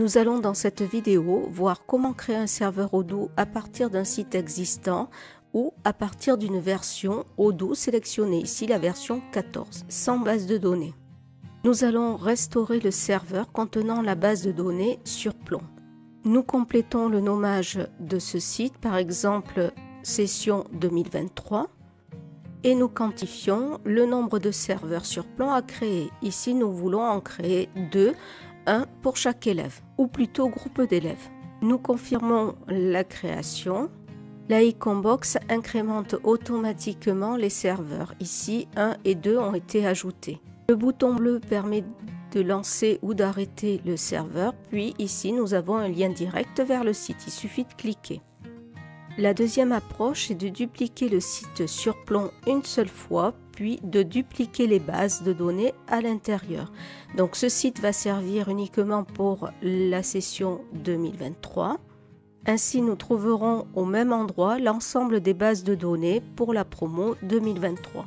Nous allons dans cette vidéo voir comment créer un serveur Odoo à partir d'un site existant ou à partir d'une version Odoo sélectionnée, ici la version 14, sans base de données. Nous allons restaurer le serveur contenant la base de données sur Plon. Nous complétons le nommage de ce site, par exemple session 2023, et nous quantifions le nombre de serveurs sur Plon à créer. Ici, nous voulons en créer 2, un pour chaque élève, ou plutôt groupe d'élèves. Nous confirmons la création. La icon box incrémente automatiquement les serveurs. Ici, 1 et 2 ont été ajoutés. Le bouton bleu permet de lancer ou d'arrêter le serveur, puis ici nous avons un lien direct vers le site, il suffit de cliquer. La deuxième approche est de dupliquer le site sur Plon une seule fois, puis de dupliquer les bases de données à l'intérieur. Donc ce site va servir uniquement pour la session 2023. Ainsi nous trouverons au même endroit l'ensemble des bases de données pour la promo 2023.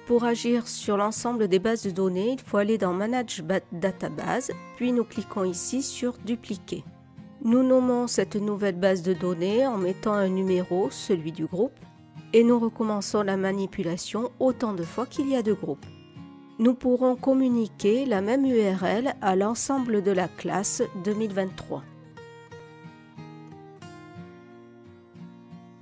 Pour agir sur l'ensemble des bases de données, il faut aller dans Manage Database, puis nous cliquons ici sur Dupliquer. Nous nommons cette nouvelle base de données en mettant un numéro, celui du groupe, et nous recommençons la manipulation autant de fois qu'il y a de groupes. Nous pourrons communiquer la même URL à l'ensemble de la classe 2023.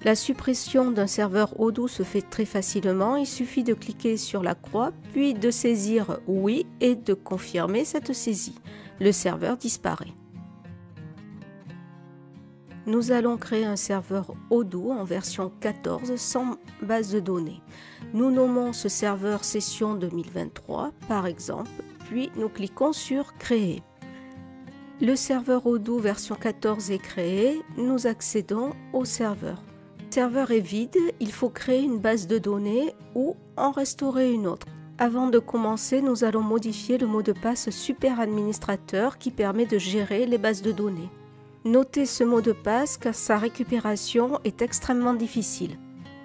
La suppression d'un serveur Odoo se fait très facilement, il suffit de cliquer sur la croix, puis de saisir oui et de confirmer cette saisie. Le serveur disparaît. Nous allons créer un serveur Odoo en version 14 sans base de données. Nous nommons ce serveur session 2023 par exemple, puis nous cliquons sur Créer. Le serveur Odoo version 14 est créé, nous accédons au serveur. Le serveur est vide, il faut créer une base de données ou en restaurer une autre. Avant de commencer, nous allons modifier le mot de passe super administrateur qui permet de gérer les bases de données. Notez ce mot de passe car sa récupération est extrêmement difficile.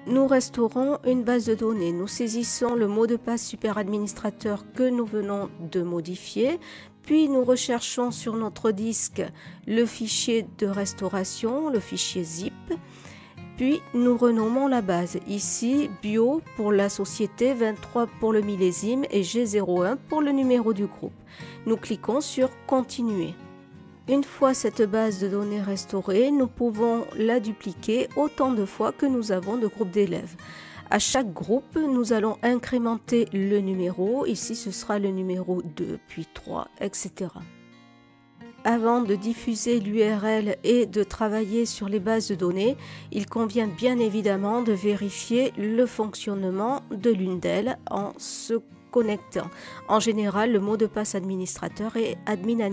Nous restaurons une base de données. Nous saisissons le mot de passe super administrateur que nous venons de modifier, puis nous recherchons sur notre disque le fichier de restauration, le fichier zip. Puis nous renommons la base, ici bio pour la société, 23 pour le millésime et G01 pour le numéro du groupe. Nous cliquons sur Continuer. Une fois cette base de données restaurée, nous pouvons la dupliquer autant de fois que nous avons de groupes d'élèves. À chaque groupe, nous allons incrémenter le numéro, ici ce sera le numéro 2, puis 3, etc. Avant de diffuser l'URL et de travailler sur les bases de données, il convient bien évidemment de vérifier le fonctionnement de l'une d'elles en se connectant. En général, le mot de passe administrateur est admin.